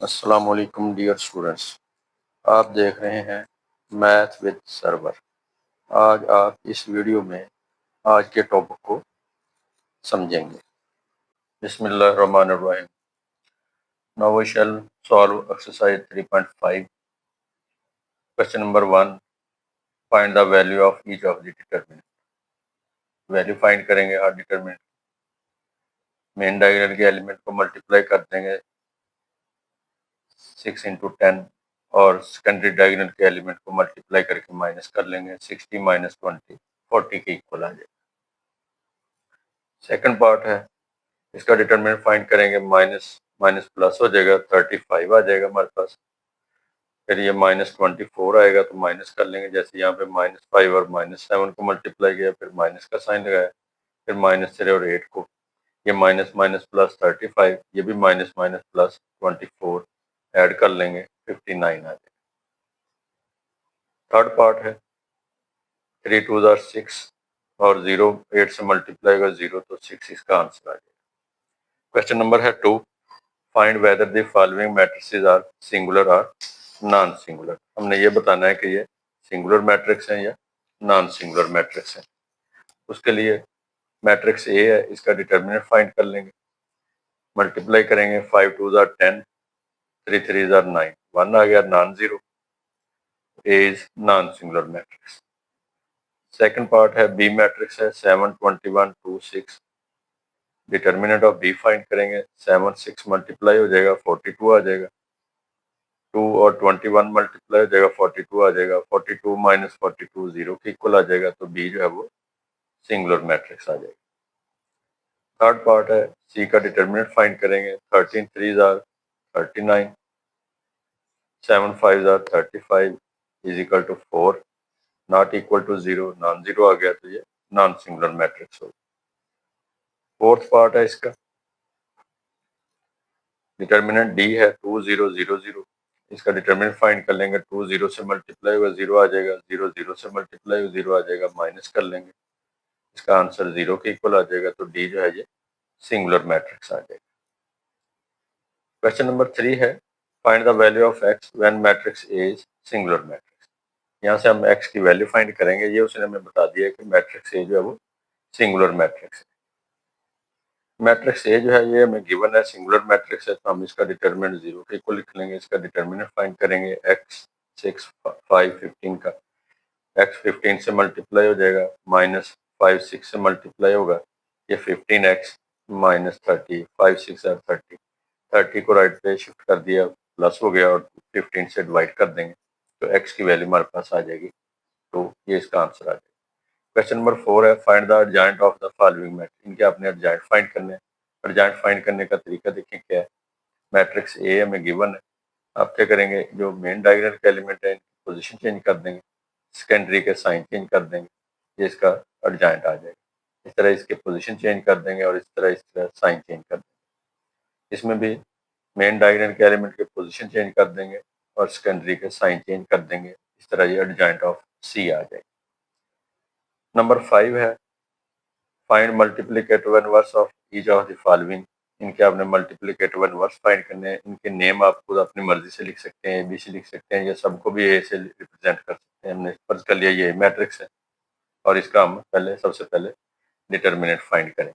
अस्सलाम वालेकुम dear students. आप देख रहे हैं मैथ विद सर्वर। आज आप इस वीडियो में आज के टॉपिक को समझेंगे। बिस्मिल्लाहिर्रहमानिर्रहीम। Now we shall solve exercise 3.5। Question number 1, find the value of each of the determinant. Value find करेंगे हर डिटरमिनेंट। मेन डायगोनल के एलिमेंट को मल्टीप्लाई कर देंगे 6 इंटू 10 और सेकेंडरी डायगोनल के एलिमेंट को मल्टीप्लाई करके माइनस कर लेंगे। 60 माइनस 20 40 के इक्वल आ जाएगा। सेकंड पार्ट है, इसका डिटरमिनेंट फाइंड करेंगे। माइनस माइनस प्लस हो जाएगा, 35 आ जाएगा हमारे पास। फिर ये -24 आएगा तो माइनस कर लेंगे। जैसे यहाँ पे -5 और -7 को मल्टीप्लाई किया, फिर माइनस का साइन लगाया, फिर -3 और 8 को, ये माइनस माइनस प्लस 35, ये भी माइनस माइनस प्लस 24 ऐड कर लेंगे, 59 आ जाएगा। थर्ड पार्ट है, 3 2 ज़ार 6 और 0 8 से मल्टीप्लाई होगा 0 तो 6 इसका आंसर आ जाएगा। क्वेश्चन नंबर है 2, find whether the following matrices are singular और नॉन सिंगुलर। हमने ये बताना है कि ये सिंगुलर मैट्रिक्स हैं या नॉन सिंगुलर मैट्रिक्स हैं। उसके लिए मैट्रिक्स ए है, इसका डिटरमिनेंट फाइंड कर लेंगे। मल्टीप्लाई करेंगे, 5 2 ज़ार 10, 3 3 ज़ार 9, 1 आ गया, non zero. A is non singular matrix. Second part है, बी मैट्रिक्स है, 7 21 2 6। डिटरमिनेंट ऑफ बी फाइंड करेंगे। 7 6 मल्टीप्लाई हो जाएगा, 42 आ जाएगा। 2 और 21 मल्टीप्लाई हो जाएगा, 42 आ जाएगा। 42 माइनस 42 0 के इक्वल आ जाएगा, तो बी जो है वो सिंगुलर मैट्रिक्स आ जाएगा। थर्ड पार्ट है, सी का डिटरमिनेंट फाइंड करेंगे। 13 3 ज़ार 39, 7 5 ज़ार 35 is equal to 4, not equal to 0, non zero आ गया, तो ये नॉन सिंगुलर मैट्रिक्स होगा। फोर्थ पार्ट है, इसका डिटरमिनेंट डी है 2 0 0 0। इसका डिटरमिनेंट फाइंड कर लेंगे। 2 0 से मल्टीप्लाई हुआ 0 आ जाएगा, 0 0 से मल्टीप्लाई हुआ 0 आ जाएगा, माइनस कर लेंगे, इसका आंसर 0 के इक्वल आ जाएगा, तो डी जो है ये सिंगुलर मैट्रिक्स आ जाएगा। क्वेश्चन नंबर 3 है, find the value of x when matrix A is singular matrix. यहाँ से हम एक्स की वैल्यू फाइंड करेंगे। ये उसने हमें बता दिया है कि मैट्रिक्स ए जो है वो सिंगुलर मैट्रिक्स है। मैट्रिक्स ए जो है ये हमें गिवन है, सिंगुलर मैट्रिक्स है, तो हम इसका डिटरमिनेंट 0 के इक्वल लिख लेंगे। इसका डिटरमिनेंट फाइंड करेंगे। एक्स 6 5 15 का, एक्स 15 से मल्टीप्लाई हो जाएगा, -5 6 से मल्टीप्लाई होगा, ये 15x माइनस 30, 5 6 are 30, 30 को राइट पे शिफ्ट कर दिया, प्लस हो गया, और 15 से डिवाइड कर देंगे तो x की वैल्यू हमारे पास आ जाएगी, तो ये इसका आंसर आ जाएगा। क्वेश्चन नंबर 4 है, find the adjoint of the following matrix. इनके आपने एडजॉइंट फाइंड करने हैं। एडजॉइंट फाइंड करने का तरीका देखिए क्या है। मैट्रिक्स ए हमें गिवन है, आप क्या करेंगे, जो मेन डायगोनल के एलिमेंट है इनकी पोजीशन चेंज कर देंगे, सेकेंडरी के साइन चेंज कर देंगे, ये इसका एडजॉइंट आ जाएगा। इस तरह इसके पोजीशन चेंज कर देंगे और इस तरह साइन चेंज कर देंगे। इसमें भी मेन डायगोनल के एलिमेंट के पोजीशन चेंज कर देंगे और सेकेंडरी के साइन चेंज कर देंगे। इस तरह ये एडजॉइंट ऑफ सी आ जाएगा। नंबर 5 है, find multiplicative inverse of each of the following. इनके आपने मल्टीप्लिकेटिव इनवर्स फाइंड करने हैं। इनके नेम आप खुद अपनी मर्जी से लिख सकते हैं, ABC लिख सकते हैं, या सबको भी ए से रिप्रेजेंट कर सकते हैं। हमने फर्ज कर लिया ये मैट्रिक्स है और इसका हम सबसे पहले डिटरमिनेंट फाइंड करेंगे।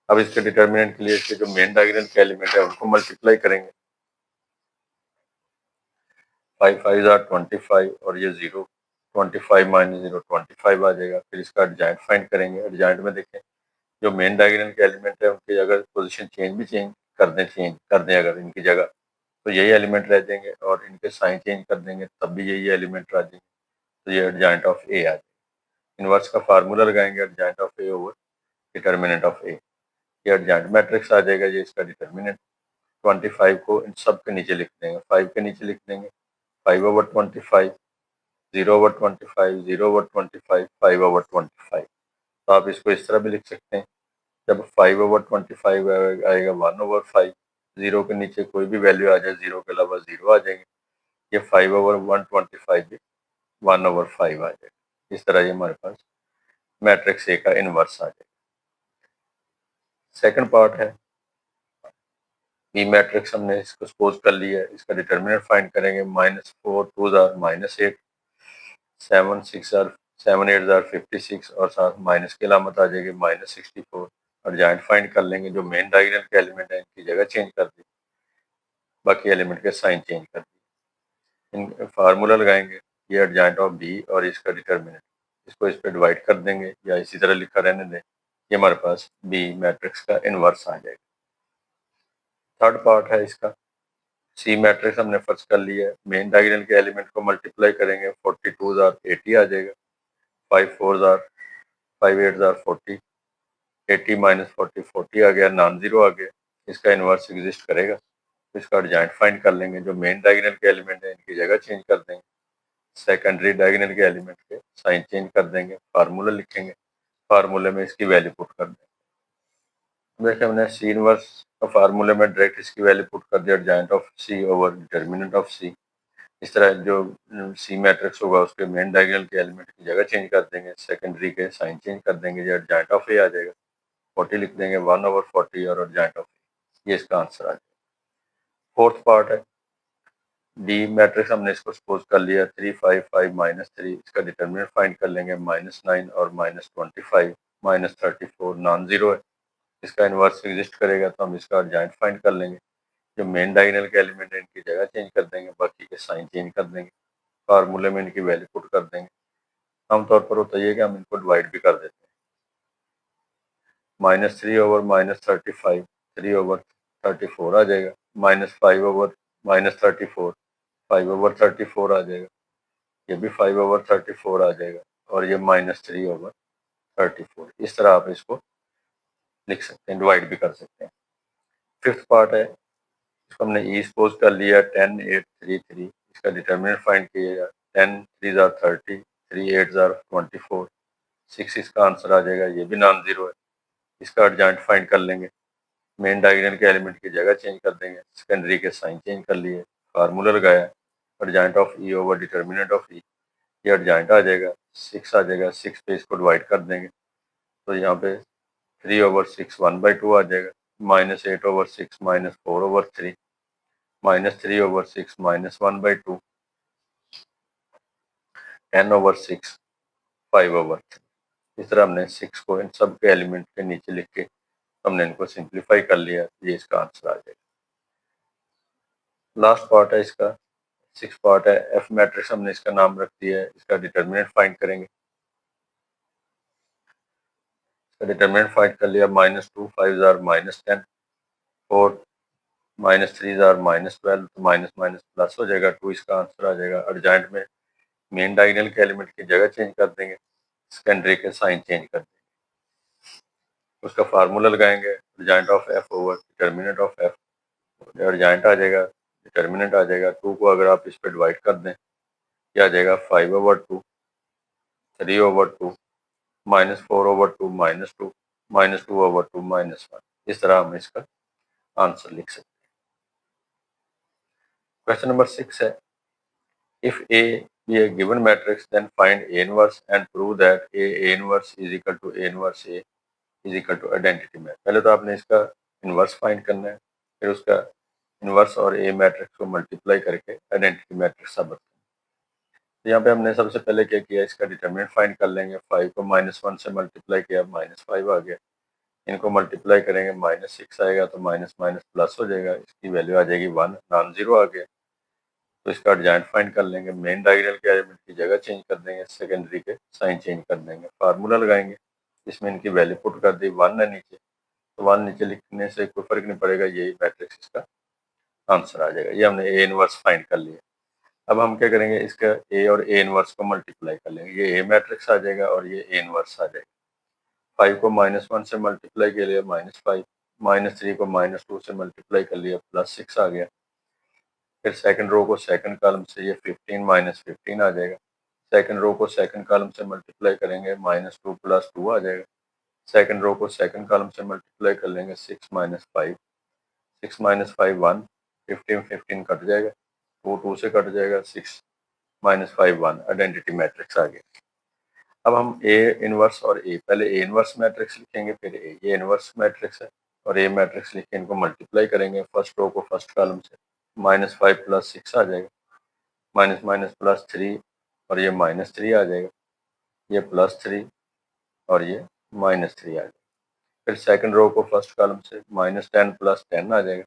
अब इसके डिटरमिनेंट के लिए इसके जो मेन डायगोनल के एलिमेंट है उनको मल्टीप्लाई करेंगे। 5 5 ज़ार 25 और ये 0, 25 माइनस 0 25 आ जाएगा। फिर इसका एडजॉइंट फाइंड करेंगे। एडजॉइंट में देखें, जो मेन डायगोनल के एलिमेंट है उनकी अगर पोजीशन चेंज कर दें अगर इनकी जगह, तो यही एलिमेंट रह जाएंगे, और इनके साइन चेंज कर देंगे तब भी यही एलिमेंट रह जाएंगे, तो ये एडजॉइंट ऑफ ए आ जाएगा। इनवर्स का फार्मूला लगाएंगे, adjoint of A over determinant of A, ये एडजॉइंट मैट्रिक्स आ जाएगा, ये इसका डिटरमिनेंट। 25 को इन सब के नीचे लिख देंगे, 5 के नीचे लिख देंगे, 5/25, 0/25, 0/25, 5/25। तो आप इसको इस तरह भी लिख सकते हैं। जब 5/25 आएगा 1/5, 0 के नीचे कोई भी वैल्यू आ जाए, 0 के अलावा 0 आ जाएंगे, ये 5/125 भी 1/5 आ जाएगा। इस तरह ये हमारे पास मैट्रिक्स ए का इनवर्स आ जाएगा। सेकंड पार्ट है, बी मैट्रिक्स हमने इसको सपोज कर लिया है, इसका डिटर्मिनेंट फाइंड करेंगे -4 2 आर -8 7 6 आर 7 8 आर 56 और साथ माइनस की अलामत आ जाएगी -64 और जॉइंट फाइंड कर लेंगे। जो मेन डायगोनल के एलिमेंट है इनकी जगह चेंज कर दी, बाकी एलिमेंट के साइन चेंज कर दी। इन फार्मूला लगाएंगे, ये एडजॉइंट ऑफ बी और इसका डिटर्मिनेंट, इसको इस पर डिवाइड कर देंगे या इसी तरह लिखा रहने दें। ये हमारे पास बी मैट्रिक्स का इनवर्स आ जाएगा। थर्ड पार्ट है इसका, सी मैट्रिक्स हमने फर्स्ट कर लिया है। मेन डायगोनल के एलिमेंट को मल्टीप्लाई करेंगे, 42 आर 80 आ जाएगा, 5 4 आर 5 8 आर 40, 80 माइनस 40 40 आ गया, नॉन जीरो आ गया। इसका इनवर्स एग्जिस्ट करेगा तो इसका एडजॉइंट फाइंड कर लेंगे। जो मेन डायगोनल के एलिमेंट है इनकी जगह चेंज कर देंगे, सेकेंडरी डायगोनल के एलिमेंट के साइन चेंज कर देंगे, फार्मूला लिखेंगे, फार्मूले में इसकी वैल्यू पुट कर देंगे। देखिए हमने सी इनवर्स का फार्मूले में डायरेक्ट इसकी वैल्यू पुट कर दिया, adjoint of C over determinant of C. इस तरह जो सी मैट्रिक्स होगा उसके मेन डायगोनल के एलिमेंट की जगह चेंज कर देंगे, सेकेंडरी के साइन चेंज कर देंगे, जो एडजॉइंट ऑफ ए आ जाएगा, 40 लिख देंगे, 1/40 और एडजॉइंट ऑफ ए, ये इसका आंसर आ जाएगा। फोर्थ पार्ट है डी मैट्रिक्स, हमने इसको सपोज कर लिया 3 5 5 -3, इसका डिटर्मिनेंट फाइंड कर लेंगे, -9 और -25 -34 नॉन जीरो है, इसका इनवर्स एग्जिस्ट करेगा तो हम इसका एडजॉइंट फाइंड कर लेंगे। जो मेन डायगोनल के एलिमेंट है इनकी जगह चेंज कर देंगे, बाकी के साइन चेंज कर देंगे, फार्मूले में इनकी वैल्यू पुट कर देंगे। आमतौर पर होता है कि हम इनको डिवाइड भी कर देते हैं, -3 ओवर -35 3 ओवर 34 आ जाएगा, -5 ओवर -34 5 ओवर 34 आ जाएगा, ये भी 5 ओवर 34 आ जाएगा और ये -3 ओवर 34। इस तरह आप इसको लिख सकते हैं, डिवाइड भी कर सकते हैं। फिफ्थ पार्ट है, इसको हमने ई सपोज कर लिया 10 8 3 3, इसका डिटर्मिनेंट फाइंड किया, 10 3 आर 30 3 8 आर 24 6 इसका आंसर आ जाएगा, ये भी नॉन जीरो है, इसका एडजॉइंट फाइंड कर लेंगे, मेन डायगोनल के एलिमेंट की जगह चेंज कर देंगे, सेकेंडरी के साइन चेंज कर लिए, फार्मूला लगाया, adjoint of E over determinant of E, ये एडजॉइंट आ जाएगा, 6 आ जाएगा, 6 पे इसको डिवाइड कर देंगे तो यहाँ पे 3 ओवर 6 1/2 आ जाएगा, -8 over 6 -4 over 3 -3 over 6 -1/2 10 over 6 5 over 3। इस तरह हमने 6 को इन सब के एलिमेंट के नीचे लिख के हमने इनको सिंप्लीफाई कर लिया, ये इसका आंसर आ जाएगा। लास्ट पार्ट है इसका, 6 पार्ट है, एफ मैट्रिक्स हमने इसका नाम रख दिया है, इसका डिटर्मिनेंट फाइंड करेंगे। इसका डिटर्मिनेंट फाइंड कर लिया, -2 5 आर -10 4 -3 आर -12, तो माइनस माइनस प्लस हो जाएगा, 2 इसका आंसर आ जाएगा। एडजॉइंट में मेन डायगोनल के एलिमेंट की जगह चेंज कर देंगे, सेकेंडरी के साइन चेंज कर देंगे, उसका फार्मूला लगाएंगे, adjoint of F over determinant of F, adjoint आ जाएगा, डिटर्मिनेंट आ जाएगा, 2 को अगर आप इस पर डिवाइड कर दें क्या आ जाएगा, 5/2 3/2 -4/2 -2 -2/2 -1। इस तरह हम इसका आंसर लिख सकते हैं। क्वेश्चन नंबर 6 है, if A be a given matrix then find A inverse and prove that A inverse is equal to A inverse A is equal to identity map. पहले तो आपने इसका इनवर्स फाइंड करना है, फिर उसका इनवर्स और ए मैट्रिक्स को मल्टीप्लाई करके आइडेंटिटी मैट्रिक्स साबित करना है। तो यहाँ पे हमने सबसे पहले क्या किया, इसका डिटर्मिनेंट फाइंड कर लेंगे, 5 को -1 से मल्टीप्लाई किया, -5 आ गया, इनको मल्टीप्लाई करेंगे, -6 आएगा तो माइनस माइनस प्लस हो जाएगा, इसकी वैल्यू आ जाएगी 1, नॉन जीरो आ गया, तो इसका एडजॉइंट फाइंड कर लेंगे, मेन डायगोनल के एलिमेंट की जगह चेंज कर देंगे, सेकेंडरी के साइन चेंज कर देंगे, फार्मूला लगाएंगे, इसमें इनकी वैल्यू पुट कर दी, 1 है नीचे, तो 1 नीचे लिखने से कोई फर्क नहीं पड़ेगा, यही मैट्रिक्स इसका आंसर आ जाएगा। ये हमने ए इनवर्स फाइंड कर लिया। अब हम क्या करेंगे, इसका ए और ए इनवर्स को मल्टीप्लाई कर लेंगे, ये ए मैट्रिक्स आ जाएगा और ये ए इनवर्स आ जाएगा। 5 को -1 से मल्टीप्लाई के लिए -5, -3 को -2 से मल्टीप्लाई कर लिया, +6 आ गया, फिर सेकंड रो को सेकंड कॉलम से ये 15 -15 आ जाएगा, सेकंड रो को सेकंड कॉलम से मल्टीप्लाई करेंगे, -2 + 2 आ जाएगा, सेकंड रो को सेकंड कॉलम से मल्टीप्लाई कर लेंगे, 6 - 5 6 - 5 1 15 15 कट जाएगा, 2 2 से कट जाएगा, 6 - 5 1, आइडेंटिटी मैट्रिक्स आ गया। अब हम ए इनवर्स और ए, पहले ए इनवर्स मैट्रिक्स लिखेंगे, फिर ए, ये इनवर्स मैट्रिक्स है और ए मैट्रिक्स लिख के इनको मल्टीप्लाई करेंगे फर्स्ट रो को फर्स्ट कॉलम से, -5 + 6 आ जाएगा, माइनस माइनस +3 और ये -3 आ जाएगा, ये +3 और ये -3 आ जाएगा। फिर सेकंड रो को फर्स्ट कॉलम से -10 + 10 आ जाएगा,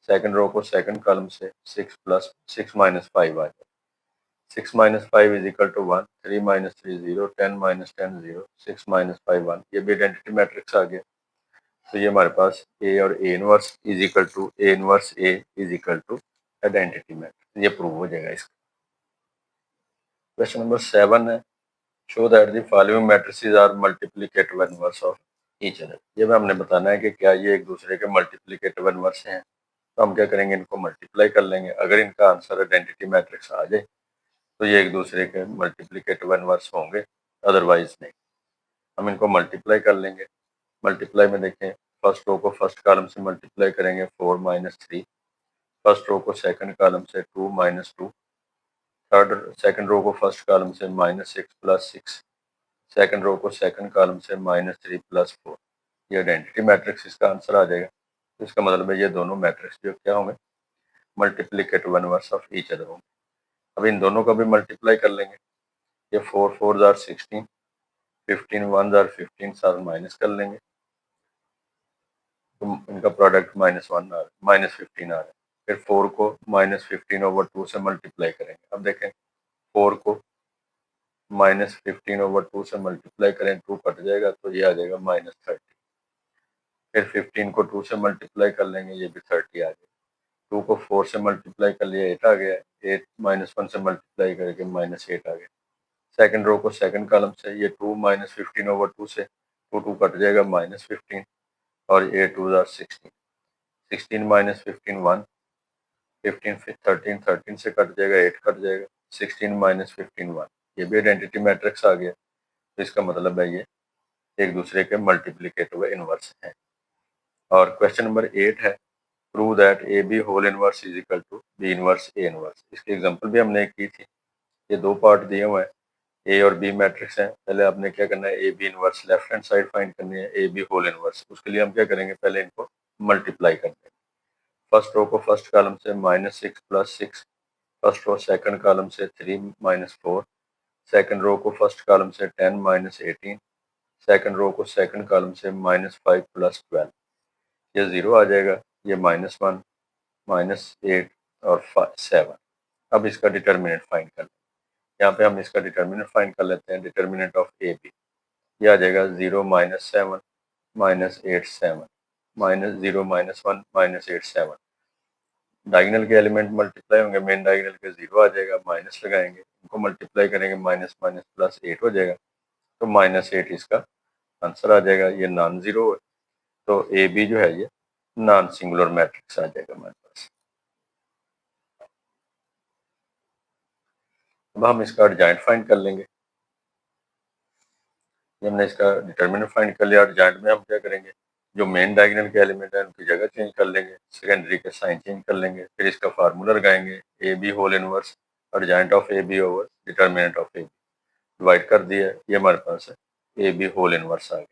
सेकंड रो को सेकंड कॉलम से 6 + 6 - 5 आ जाएगा, 6 - 5 = 1, 3 - 3 0, 10 - 10 0, 6 - 5 1। ये भी आइडेंटिटी मैट्रिक्स आ गया। तो ये हमारे पास ए और A inverse A is equal to identity matrix, ये प्रूव हो जाएगा इसका। क्वेश्चन नंबर 7 है, show that the following matrices are multiplicative inverse of each other. ये हमें बताना है कि क्या ये एक दूसरे के मल्टीप्लिकेटिव इनवर्स हैं। तो हम क्या करेंगे, इनको मल्टीप्लाई कर लेंगे। अगर इनका आंसर आइडेंटिटी मैट्रिक्स आ जाए तो ये एक दूसरे के मल्टीप्लिकेटिव इनवर्स होंगे, अदरवाइज नहीं। हम इनको मल्टीप्लाई कर लेंगे। मल्टीप्लाई में देखें, फर्स्ट रो को फर्स्ट कॉलम से मल्टीप्लाई करेंगे 4 - 3, फर्स्ट रो को सेकंड कॉलम से 2 - 2, थर्ड सेकंड रो को फर्स्ट कॉलम से -6 + 6, सेकंड रो को सेकंड कॉलम से -3 + 4। ये आइडेंटिटी मैट्रिक्स इसका आंसर आ जाएगा। तो इसका मतलब है ये दोनों मैट्रिक्स जो क्या होंगे, multiplicative inverse of each other होंगे। अब इन दोनों का भी मल्टीप्लाई कर लेंगे। ये 4 4 जार 16, 15 1 जार 15, साथ माइनस कर लेंगे तो इनका प्रोडक्ट -1 आ रहा है, -15 आ रहा है। फिर 4 को -15/2 से मल्टीप्लाई करेंगे। अब देखें, 4 को -15/2 से मल्टीप्लाई करें, 2 कट जाएगा तो ये आ जाएगा -30। फिर 15 को 2 से मल्टीप्लाई कर लेंगे, ये भी 30 आ जाएगा। 2 को 4 से मल्टीप्लाई कर लिया, 8 आ गया। 8 -1 से मल्टीप्लाई करके -8 आ गया। सेकंड रो को सेकंड कॉलम से, ये 2 -15/2 से 2 2 कट जाएगा, -15 और ये 2 जार 16, 16 - 15 1, 15 फिर 13, 13 से कट जाएगा, 8 कट जाएगा, 16 - 15 1। ये भी आइडेंटिटी मैट्रिक्स आ गया। तो इसका मतलब है ये एक दूसरे के मल्टीप्लिकेटिव इनवर्स हैं। और क्वेश्चन नंबर 8 है, prove that A B whole inverse is equal to B inverse A inverse. इसकी एग्जांपल भी हमने की थी। ये दो पार्ट दिए हुए हैं, ए और बी मैट्रिक्स हैं। पहले आपने क्या करना है, A B inverse left hand side find करनी है, ए बी होल इनवर्स। उसके लिए हम क्या करेंगे, पहले इनको मल्टीप्लाई कर देंगे। फर्स्ट रो को फर्स्ट कॉलम से -6 + 6, फर्स्ट रो सेकंड कॉलम से 3 - 4, सेकंड रो को फर्स्ट कॉलम से 10 - 18, सेकंड रो को सेकंड कॉलम से -5 + 12। ये 0 आ जाएगा, ये -1 -8 और 7। अब इसका डिटर्मिनेंट फाइंड कर लें। यहाँ पे हम इसका डिटर्मिनेंट फाइंड कर लेते हैं। डिटर्मिनेंट ऑफ ए बी, ये आ जाएगा 0 - 7 -8 7, -0 -1 -8 7। डायगोनल के एलिमेंट मल्टीप्लाई होंगे, मेन डायगोनल के 0 आ जाएगा, माइनस लगाएंगे, इनको मल्टीप्लाई करेंगे, माइनस माइनस +8 हो जाएगा, तो -8 इसका आंसर आ जाएगा। ये नॉन जीरो है, तो ए बी जो है ये नॉन सिंगुलर मैट्रिक्स आ जाएगा हमारे पास। अब हम इसका एडजॉइंट फाइंड कर लेंगे। हमने इसका डिटर्मिनेंट फाइंड कर लिया। एडजॉइंट में हम क्या करेंगे, जो मेन डायगोनल के एलिमेंट है उनकी जगह चेंज कर लेंगे, सेकेंडरी के साइन चेंज कर लेंगे, फिर इसका फार्मूला लगाएंगे, A B whole inverse adjoint of A B over determinant of A B, divide कर दिया। ये हमारे पास है ए बी होल इनवर्स आ गया।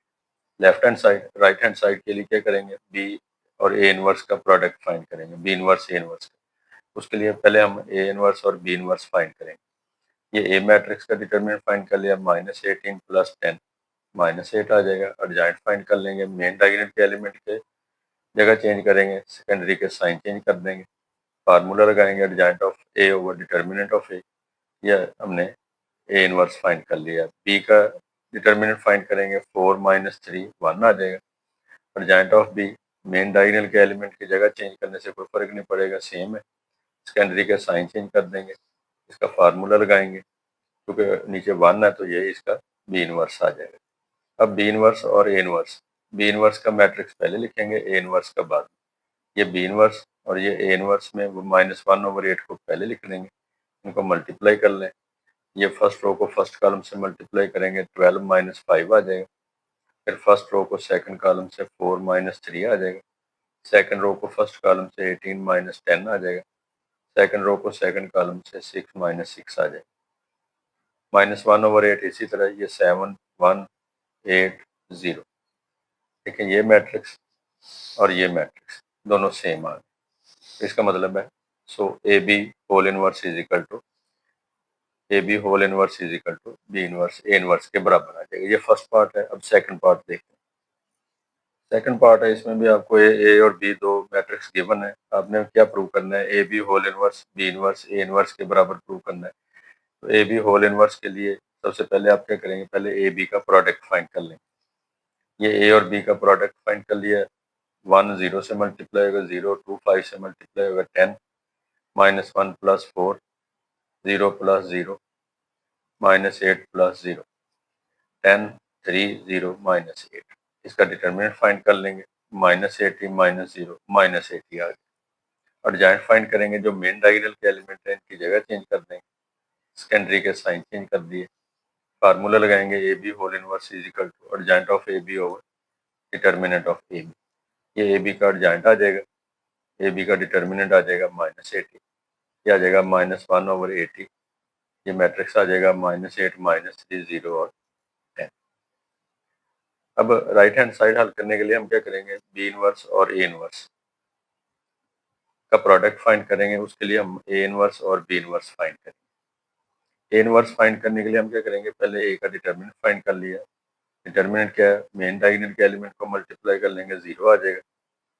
Left hand side, right hand side के लिए क्या करेंगे, बी और ए इनवर्स का प्रोडक्ट फाइंड करेंगे, बी इनवर्स ए इनवर्स का। उसके लिए पहले हम ए इनवर्स और बी इनवर्स फाइंड करेंगे। ये ए मैट्रिक्स का डिटर्मिनेंट फाइंड कर लिया, -18 + 10, -8 आ जाएगा। एडजॉइंट फाइंड कर लेंगे, मेन डायगोनल के एलिमेंट के जगह चेंज करेंगे, सेकेंडरी के साइन चेंज कर देंगे, फार्मूला लगाएंगे, adjoint of A over determinant of A. यह हमने ए इनवर्स फाइंड कर लिया। बी का डिटर्मिनेंट फाइंड करेंगे, 4 - 3 1 आ जाएगा। Adjoint of B, main diagonal के एलिमेंट की जगह चेंज करने से कोई फर्क नहीं पड़ेगा, सेम है। सेकेंडरी का साइन चेंज कर देंगे, इसका फार्मूला लगाएंगे, क्योंकि नीचे 1 है तो ये इसका बी इनवर्स आ जाएगा। अब बी इनवर्स और ए इनवर्स, बी इनवर्स का मैट्रिक्स पहले लिखेंगे, ए इनवर्स का बाद। ये बी इनवर्स और ये ए इनवर्स में -1/8 को पहले लिख देंगे, इनको मल्टीप्लाई कर लें। ये फर्स्ट रो को फर्स्ट कॉलम से मल्टीप्लाई करेंगे, 12 - 5 आ जाएगा। फिर फर्स्ट रो को सेकंड कॉलम से 4 - 3 आ जाएगा। सेकंड रो को फर्स्ट कॉलम से 18 - 10 आ जाएगा। सेकंड रो को सेकंड कॉलम से 6 - 6 आ जाएगा। -1/8 इसी तरह ये 7 1 8 0। देखिए ये मैट्रिक्स और ये मैट्रिक्स दोनों सेम आ गए। इसका मतलब है A B whole inverse is equal to A B whole inverse is equal to B inverse A inverse के बराबर आ जाएगा। ये फर्स्ट पार्ट है। अब सेकंड पार्ट देखते हैं। सेकंड पार्ट है, इसमें भी आपको ए और बी दो मैट्रिक्स गिवन है। आपने क्या प्रूव करना है? A B whole inverse B inverse A inverse के बराबर प्रूव करना है। तो ए बी होल इनवर्स के लिए सबसे पहले आप क्या करेंगे? पहले ए बी का प्रोडक्ट फाइंड कर लेंगे। ये ए और बी का प्रोडक्ट फाइंड कर लिया। 1 0 से मल्टीप्लाई होगा 0, 2 5 से मल्टीप्लाई होगा 10, -1 + 4, 0 + 0, -8 + 0, 10 3 0 -8। इसका डिटर्मिनेंट फाइंड कर लेंगे। -80 -0 -80 आ गया। और जॉइंट फाइंड करेंगे। जो मेन डायगोनल के एलिमेंट है इनकी जगह चेंज कर देंगे। सेकेंडरी के साइन चेंज कर दिए। फार्मूला लगाएंगे A B whole inverse is equal to adjoint of A B over determinant of A B. ये ए बी का जॉइंट आ जाएगा। ए बी का डिटर्मिनेंट आ जाएगा -80। ये आ जाएगा -1/80। ये मैट्रिक्स आ जाएगा -8 -3 0 और 10। अब राइट हैंड साइड हल करने के लिए हम क्या करेंगे? बी इनवर्स और ए इनवर्स का प्रोडक्ट फाइंड करेंगे। उसके लिए हम ए इनवर्स और बी इनवर्स फाइंड करेंगे। ए इनवर्स फाइंड करने के लिए हम क्या करेंगे? पहले ए का डिटर्मिनेंट फाइंड कर लिया। डिटर्मिनेंट क्या है? मेन डायगोनल के एलिमेंट को मल्टीप्लाई कर लेंगे, 0 आ जाएगा।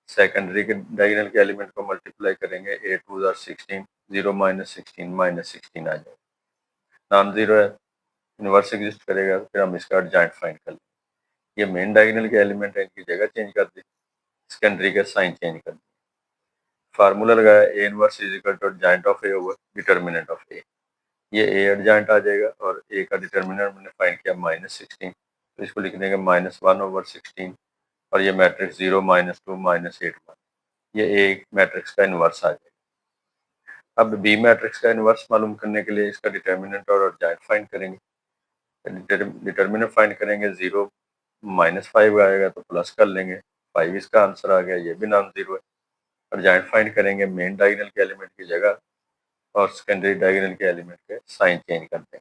सेकेंडरी के डायगोनल के एलिमेंट को मल्टीप्लाई करेंगे, 8 2 are 16, 0 -16 -16 आ जाएगा। नॉन जीरो है, इनवर्स एग्जिस्ट करेगा। फिर हम इसका जॉइंट फाइंड कर लेंगे। ये मेन डायगोनल के एलिमेंट है, इनकी जगह चेंज कर दी। सेकेंडरी का साइन चेंज कर दिया। फार्मूला लगाया A inverse is equal to joint of A over determinant of A. ये ए एडजॉइंट आ जाएगा और ए का डिटर्मिनेंट मैंने फाइंड किया -16, तो इसको लिख देंगे -1/16 और ये मैट्रिक्स 0 -2 -8 1। ये ए मैट्रिक्स का इनवर्स आ जाएगा। अब बी मैट्रिक्स का इनवर्स मालूम करने के लिए इसका डिटर्मिनेंट और जॉइंट फाइंड करेंगे। डिटर्मिनेंट फाइंड करेंगे, 0 -5 आएगा तो प्लस कर लेंगे, 5 इसका आंसर आ गया। ये भी नॉन जीरो है। और जॉइंट फाइंड करेंगे, मेन डायगोनल के एलिमेंट की जगह और सेकेंडरी डायगोनल के एलिमेंट के साइन चेंज कर देंगे।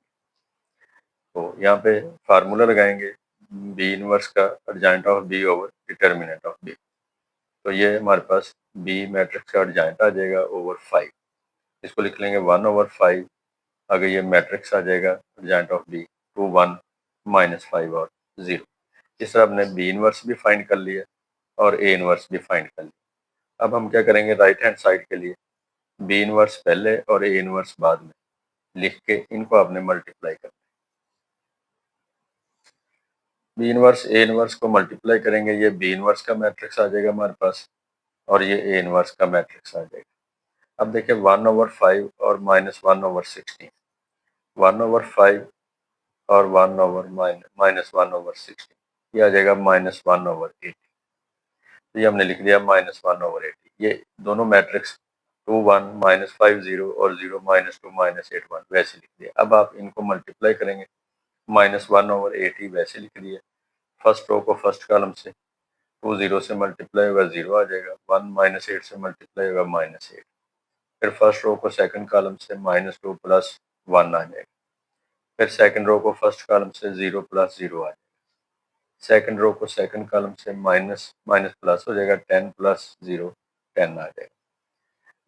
तो यहाँ पे फार्मूला लगाएंगे बी इनवर्स का adjoint of B over determinant of B. तो ये हमारे पास बी मैट्रिक्स का अर्जेंट आ जाएगा ओवर 5। इसको लिख लेंगे 1/5। आगे ये मैट्रिक्स आ जाएगा अर्जेंट ऑफ बी 2 1 -5 और 0। इस तरह हमने बी इनवर्स भी फाइंड कर लिया और ए इनवर्स भी फाइंड कर लिया। अब हम क्या करेंगे? राइट हैंड साइड के लिए बी इनवर्स पहले और ए इनवर्स बाद में लिख के इनको आपने मल्टीप्लाई करना है। बी इनवर्स ए इनवर्स को मल्टीप्लाई करेंगे, ये बी इनवर्स का मैट्रिक्स आ जाएगा हमारे पास और ये ए इनवर्स का मैट्रिक्स आ जाएगा। अब देखिए 1/5 और -1/16, 1/5 और 1/-1/16, ये आ जाएगा -1/80। तो ये हमने लिख दिया -1/80। ये दोनों मैट्रिक्स 2 1 -5 0 और 0 -2 -8 1 वैसे लिख दिया। अब आप इनको मल्टीप्लाई करेंगे, -1/80 वैसे लिख दिया। फर्स्ट रो को फर्स्ट कॉलम से, 2 0 से मल्टीप्लाई होगा 0 आ जाएगा, 1 -8 से मल्टीप्लाई होगा -8। फिर फर्स्ट रो को सेकंड कॉलम से -2 + 1 आ जाएगा। फिर सेकंड रो को फर्स्ट कॉलम से 0 + 0 आ जाएगा। सेकंड रो को सेकंड कॉलम से माइनस माइनस प्लस हो जाएगा, 10 + 0 10 आ जाएगा।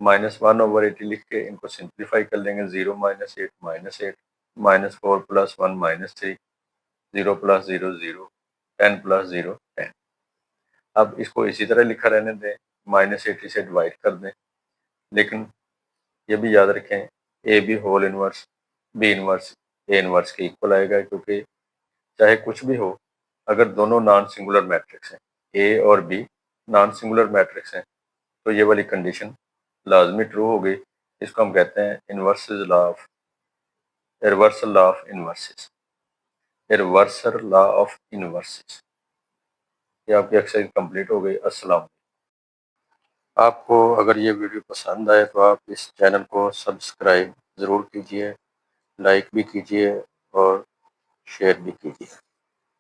-1/80 लिख के इनको सिंप्लीफाई कर लेंगे, 0 - 8 -8, -4 + 1 -3, 0 + 0 0, 10 + 0 10। अब इसको इसी तरह लिखा रहने दें, -80 से डिवाइड कर दें। लेकिन ये भी याद रखें, A B whole inverse B inverse A inverse के इक्वल आएगा, क्योंकि चाहे कुछ भी हो, अगर दोनों नॉन सिंगुलर मैट्रिक्स हैं, ए और बी नॉन सिंगुलर मैट्रिक्स हैं, तो ये वाली कंडीशन लाजमी ट्रू हो गई। इसको हम कहते हैं inverses law of reversal law of inverses, reversal law of inverses. ये आपकी एक्सरसाइज कंप्लीट हो गई। अस्सलाम। आपको अगर ये वीडियो पसंद आए तो आप इस चैनल को सब्सक्राइब ज़रूर कीजिए, लाइक भी कीजिए और शेयर भी कीजिए।